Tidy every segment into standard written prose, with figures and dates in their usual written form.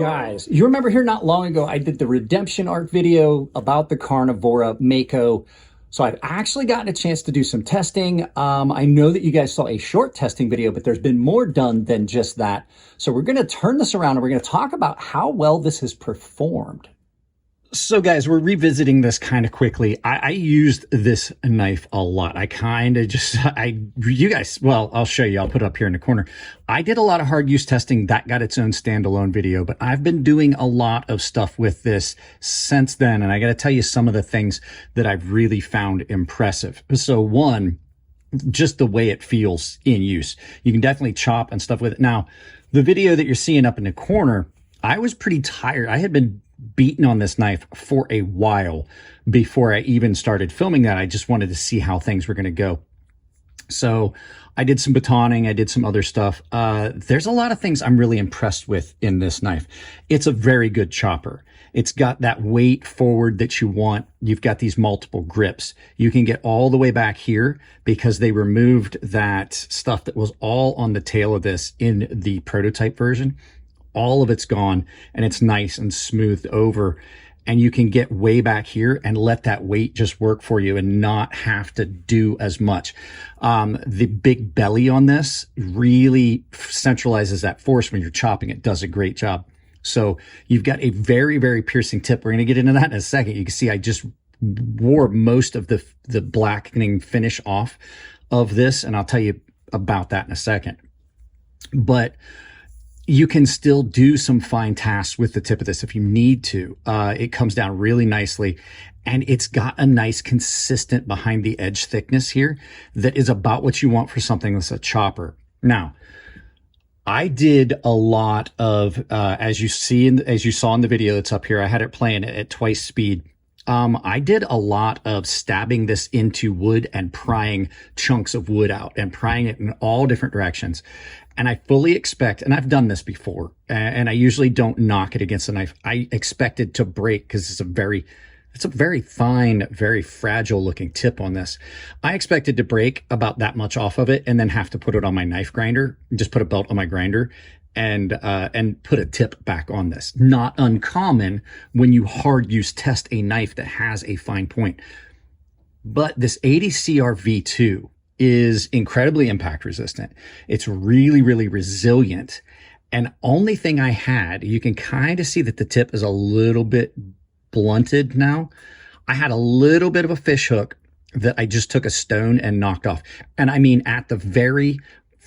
Guys, you remember here not long ago, I did the redemption arc video about the Carnivora Mako. So I've actually gotten a chance to do some testing. I know that you guys saw a short testing video, but there's been more done than just that. So we're gonna turn this around and we're gonna talk about how well this has performed. So guys, we're revisiting this kind of quickly. I used this knife a lot. You guys, well, I'll show you. I'll put it up here in the corner. I did a lot of hard use testing. That got its own standalone video, but I've been doing a lot of stuff with this since then. And I got to tell you some of the things that I've really found impressive. So one, just the way it feels in use. You can definitely chop and stuff with it. Now, the video that you're seeing up in the corner, I was pretty tired. I had been beaten on this knife for a while before I even started filming that. I just wanted to see how things were going to go. So I did some batoning. I did some other stuff. There's a lot of things I'm really impressed with in this knife. It's a very good chopper. It's got that weight forward that you want. You've got these multiple grips. You can get all the way back here because they removed that stuff that was all on the tail of this in the prototype version. All of it's gone and it's nice and smoothed over, and you can get way back here and let that weight just work for you and not have to do as much. The big belly on this really centralizes that force when you're chopping. It does a great job. So you've got a very, very piercing tip. We're going to get into that in a second. You can see I just wore most of the blackening finish off of this, and I'll tell you about that in a second. But you can still do some fine tasks with the tip of this if you need to. It comes down really nicely, and it's got a nice consistent behind the edge thickness here that is about what you want for something that's a chopper. Now, I did a lot of, as you saw in the video that's up here, I had it playing at twice speed. I did a lot of stabbing this into wood and prying chunks of wood out and prying it in all different directions. And I fully expect, and I've done this before, and I usually don't knock it against a knife. I expect it to break because it's a very fine, very fragile looking tip on this. I expected to break about that much off of it and then have to put it on my knife grinder, just put a belt on my grinder and put a tip back on this. Not uncommon when you hard use test a knife that has a fine point. But this ADCR V2 is incredibly impact resistant. It's really, really resilient. And only thing I had, you can kind of see that the tip is a little bit blunted now. I had a little bit of a fish hook that I just took a stone and knocked off. And I mean, at the very,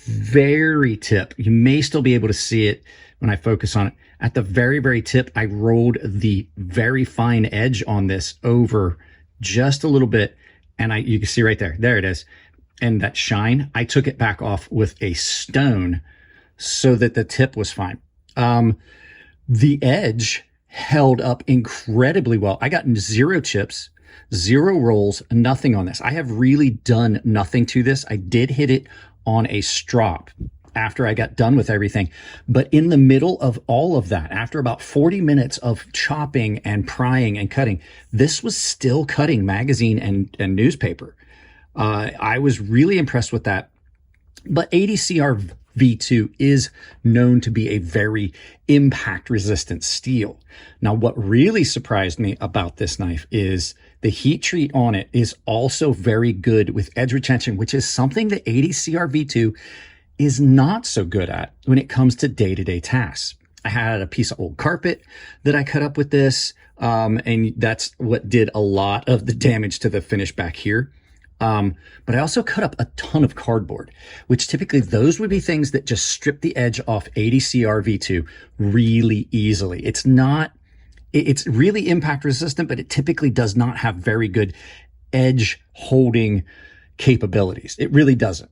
very tip, you may still be able to see it when I focus on it. At the very, very tip, I rolled the very fine edge on this over just a little bit. And you can see right there it is. And that shine, I took it back off with a stone so that the tip was fine. The edge held up incredibly well. I got 0 chips, 0 rolls, nothing on this. I have really done nothing to this. I did hit it on a strop after I got done with everything. But in the middle of all of that, after about 40 minutes of chopping and prying and cutting, this was still cutting magazine and newspaper. I was really impressed with that. But ADCR V2 is known to be a very impact resistant steel. Now, what really surprised me about this knife is the heat treat on it is also very good with edge retention, which is something that ADCR V2 is not so good at when it comes to day-to-day tasks. I had a piece of old carpet that I cut up with this, and that's what did a lot of the damage to the finish back here. But I also cut up a ton of cardboard, which typically those would be things that just strip the edge off ADCR V2 really easily. It's really impact resistant, but it typically does not have very good edge holding capabilities. It really doesn't.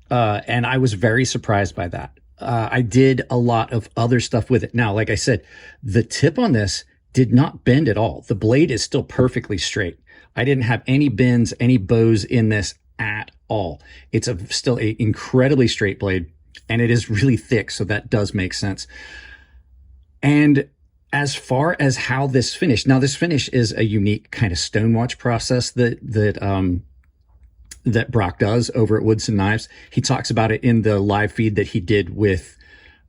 And I was very surprised by that. I did a lot of other stuff with it. Now, like I said, the tip on this did not bend at all. The blade is still perfectly straight. I didn't have any bends, any bows in this at all. It's still an incredibly straight blade, and it is really thick, so that does make sense. And as far as how this finished, now this finish is a unique kind of stonewatch process that Brock does over at Woods and Knives. He talks about it in the live feed that he did with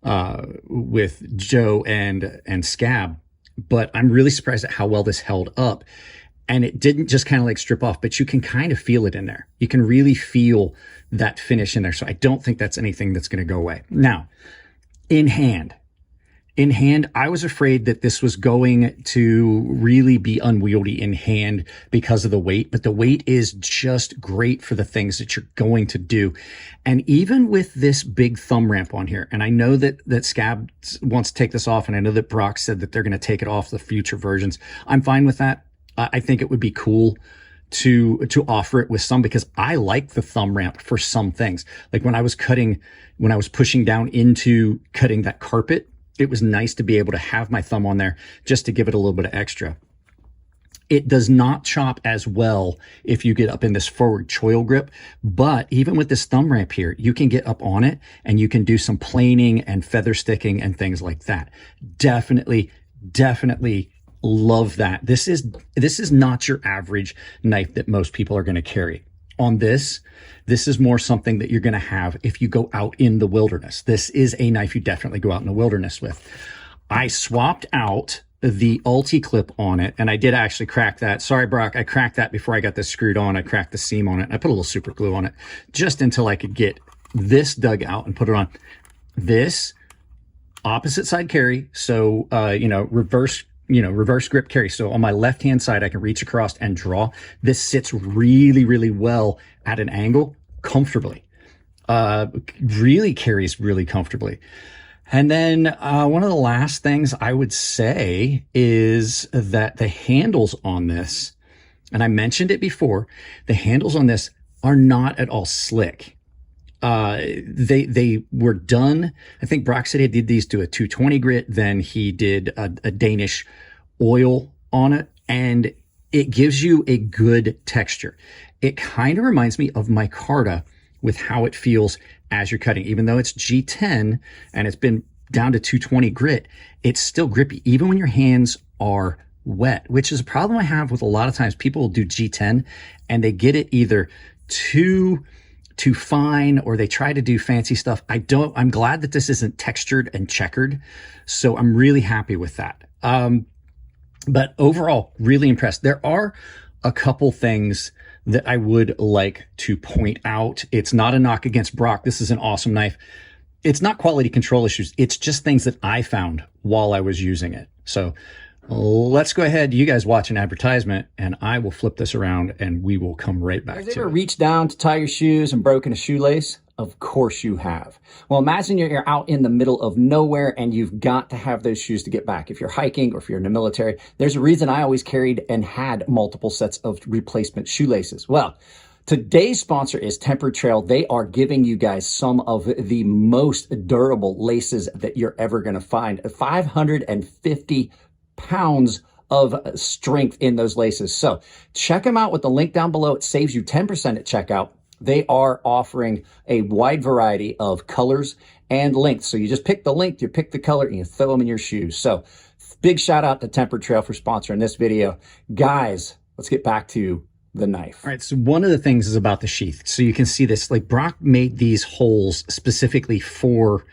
with Joe and Scab, but I'm really surprised at how well this held up. And it didn't just kind of like strip off, but you can kind of feel it in there. You can really feel that finish in there. So I don't think that's anything that's going to go away. Now, in hand, I was afraid that this was going to really be unwieldy in hand because of the weight, but the weight is just great for the things that you're going to do. And even with this big thumb ramp on here, and I know that Scab wants to take this off, and I know that Brock said that they're going to take it off the future versions. I'm fine with that. I think it would be cool to offer it with some, because I like the thumb ramp for some things. Like when I was pushing down into cutting that carpet, it was nice to be able to have my thumb on there just to give it a little bit of extra. It does not chop as well if you get up in this forward choil grip, but even with this thumb ramp here, you can get up on it and you can do some planing and feather sticking and things like that. Definitely love that. This is not your average knife that most people are going to carry. On this is more something that you're going to have if you go out in the wilderness. This is a knife you definitely go out in the wilderness with. I swapped out the Ulti clip on it, and I did actually crack that. Sorry, Brock, I cracked that before I got this screwed on. I cracked the seam on it, and I put a little super glue on it just until I could get this dug out and put it on. This opposite side carry, so reverse grip carry. So on my left hand side, I can reach across and draw. This sits really well at an angle comfortably. Really carries really comfortably. And then one of the last things I would say is that the handles on this, and I mentioned it before, the handles on this are not at all slick. They were done. I think Brock said he did these to a 220 grit. Then he did a Danish oil on it, and it gives you a good texture. It kind of reminds me of micarta with how it feels as you're cutting. Even though it's G10 and it's been down to 220 grit, it's still grippy, even when your hands are wet, which is a problem I have with a lot of times. People will do G10 and they get it either too fine, or they try to do fancy stuff. I'm glad that this isn't textured and checkered. So I'm really happy with that. But overall, really impressed. There are a couple things that I would like to point out. It's not a knock against Brock. This is an awesome knife. It's not quality control issues. It's just things that I found while I was using it. So let's go ahead. You guys watch an advertisement, and I will flip this around and we will come right back to it. Have you ever reached down to tie your shoes and broken a shoelace? Of course you have. Well, imagine you're out in the middle of nowhere and you've got to have those shoes to get back. If you're hiking or if you're in the military, there's a reason I always carried and had multiple sets of replacement shoelaces. Well, today's sponsor is Tempered Trail. They are giving you guys some of the most durable laces that you're ever going to find. 550 pounds of strength in those laces. So check them out with the link down below. It saves you 10% at checkout. They are offering a wide variety of colors and lengths. So you just pick the length, you pick the color, and you throw them in your shoes. So big shout out to Tempered Trail for sponsoring this video. Guys, let's get back to the knife. All right, so one of the things is about the sheath. So you can see this, like Brock made these holes specifically for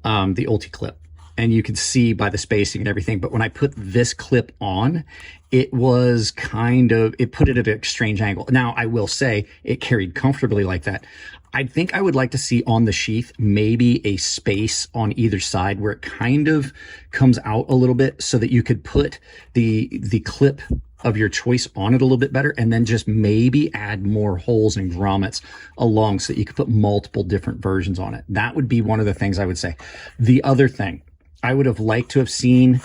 the Ulti clip. And you can see by the spacing and everything. But when I put this clip on, it was it put it at a strange angle. Now, I will say it carried comfortably like that. I think I would like to see on the sheath maybe a space on either side where it kind of comes out a little bit so that you could put the clip of your choice on it a little bit better, and then just maybe add more holes and grommets along so that you could put multiple different versions on it. That would be one of the things I would say. The other thing I would have liked to have seen,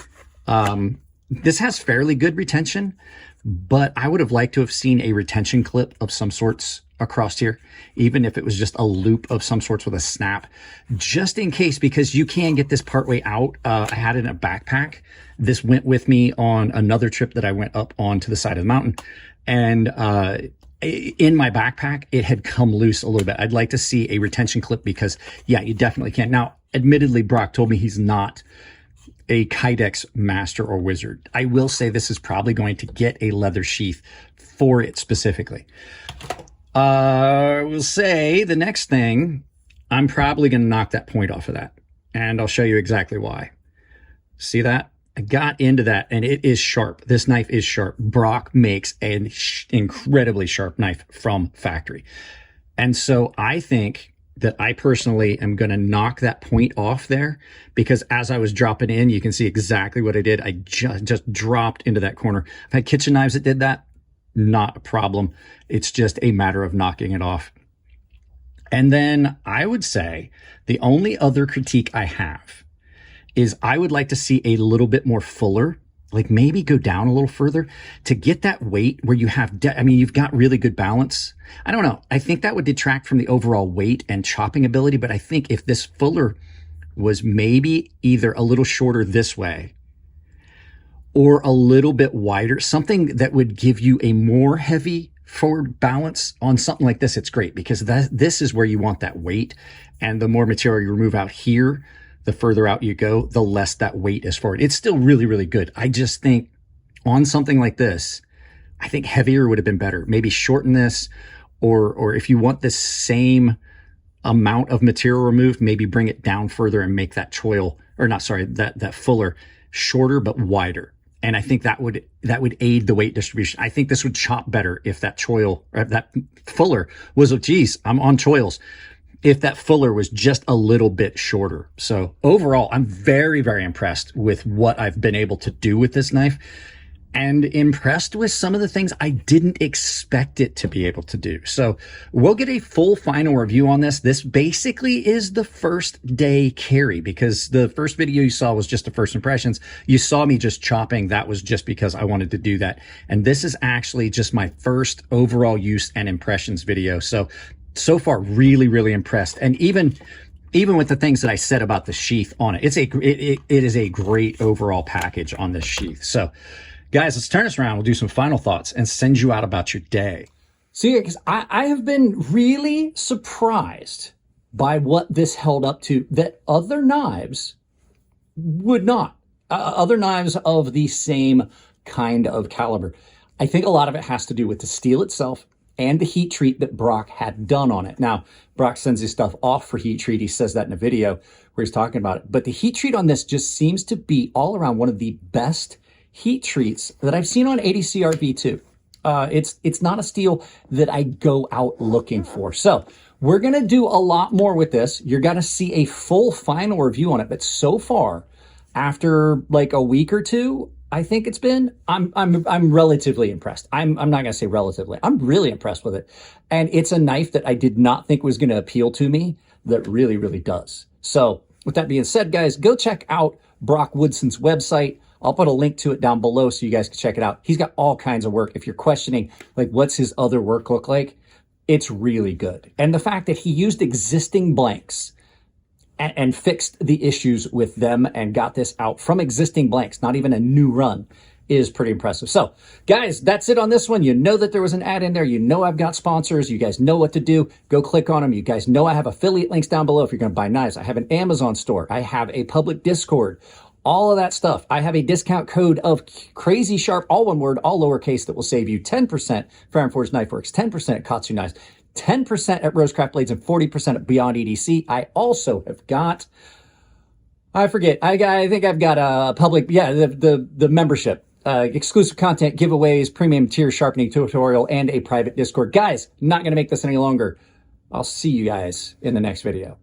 this has fairly good retention, but I would have liked to have seen a retention clip of some sorts across here, even if it was just a loop of some sorts with a snap, just in case, because you can get this partway out. I had it in a backpack. This went with me on another trip that I went up on to the side of the mountain, and in my backpack, it had come loose a little bit. I'd like to see a retention clip because, yeah, you definitely can. Now, admittedly, Brock told me he's not a Kydex master or wizard. I will say this is probably going to get a leather sheath for it specifically. I will say the next thing, I'm probably going to knock that point off of that. and I'll show you exactly why. See that? I got into that, and it is sharp. This knife is sharp. Brock makes an incredibly sharp knife from factory. And so I think that I personally am going to knock that point off there, because as I was dropping in, you can see exactly what I did. I just dropped into that corner. I've had kitchen knives that did that. Not a problem. It's just a matter of knocking it off. And then I would say the only other critique I have is I would like to see a little bit more fuller, like maybe go down a little further to get that weight where you have, I mean, you've got really good balance. I don't know. I think that would detract from the overall weight and chopping ability. But I think if this fuller was maybe either a little shorter this way or a little bit wider, something that would give you a more heavy forward balance on something like this, it's great, because this is where you want that weight. And the more material you remove out here, the further out you go, the less that weight is forward. It's still really, really good. I just think on something like this, I think heavier would have been better. Maybe shorten this, or if you want the same amount of material removed, maybe bring it down further and make that choil, or not, sorry, that fuller shorter but wider. And I think that would aid the weight distribution. I think this would chop better if that choil, or that fuller was, geez, I'm on choils, if that fuller was just a little bit shorter. So overall, I'm very, very impressed with what I've been able to do with this knife, and impressed with some of the things I didn't expect it to be able to do. So we'll get a full final review on this. This basically is the first day carry, because the first video you saw was just the first impressions. You saw me just chopping. That was just because I wanted to do that. And this is actually just my first overall use and impressions video. So far, really, really impressed. And even with the things that I said about the sheath on it, it is a great overall package on this sheath. So guys, let's turn this around. We'll do some final thoughts and send you out about your day. So yeah, because I have been really surprised by what this held up to that other knives would not. Other knives of the same kind of caliber. I think a lot of it has to do with the steel itself and the heat treat that Brock had done on it. Now, Brock sends his stuff off for heat treat. He says that in a video where he's talking about it. But the heat treat on this just seems to be all around one of the best heat treats that I've seen on EDC V2. It's not a steel that I go out looking for. So we're going to do a lot more with this. You're going to see a full final review on it. But so far, after like a week or two, I think it's been, I'm relatively impressed. I'm not going to say relatively. I'm really impressed with it. And it's a knife that I did not think was going to appeal to me that really, really does. So with that being said, guys, go check out Brock Woodson's website. I'll put a link to it down below so you guys can check it out. He's got all kinds of work. If you're questioning, like, what's his other work look like? It's really good. And the fact that he used existing blanks and fixed the issues with them and got this out from existing blanks, not even a new run, is pretty impressive. So, guys, that's it on this one. You know that there was an ad in there. You know I've got sponsors. You guys know what to do. Go click on them. You guys know I have affiliate links down below if you're going to buy knives. I have an Amazon store. I have a public Discord. All of that stuff. I have a discount code of crazysharp, all one word, all lowercase, that will save you 10% for Iron Forge Knife Works, 10% at KATSU Knives, 10% at Rosecraft Blades, and 40% at Beyond EDC. I also have got, I forget, I think I've got a public, yeah, the membership, exclusive content, giveaways, premium tier sharpening tutorial, and a private Discord. Guys, not going to make this any longer. I'll see you guys in the next video.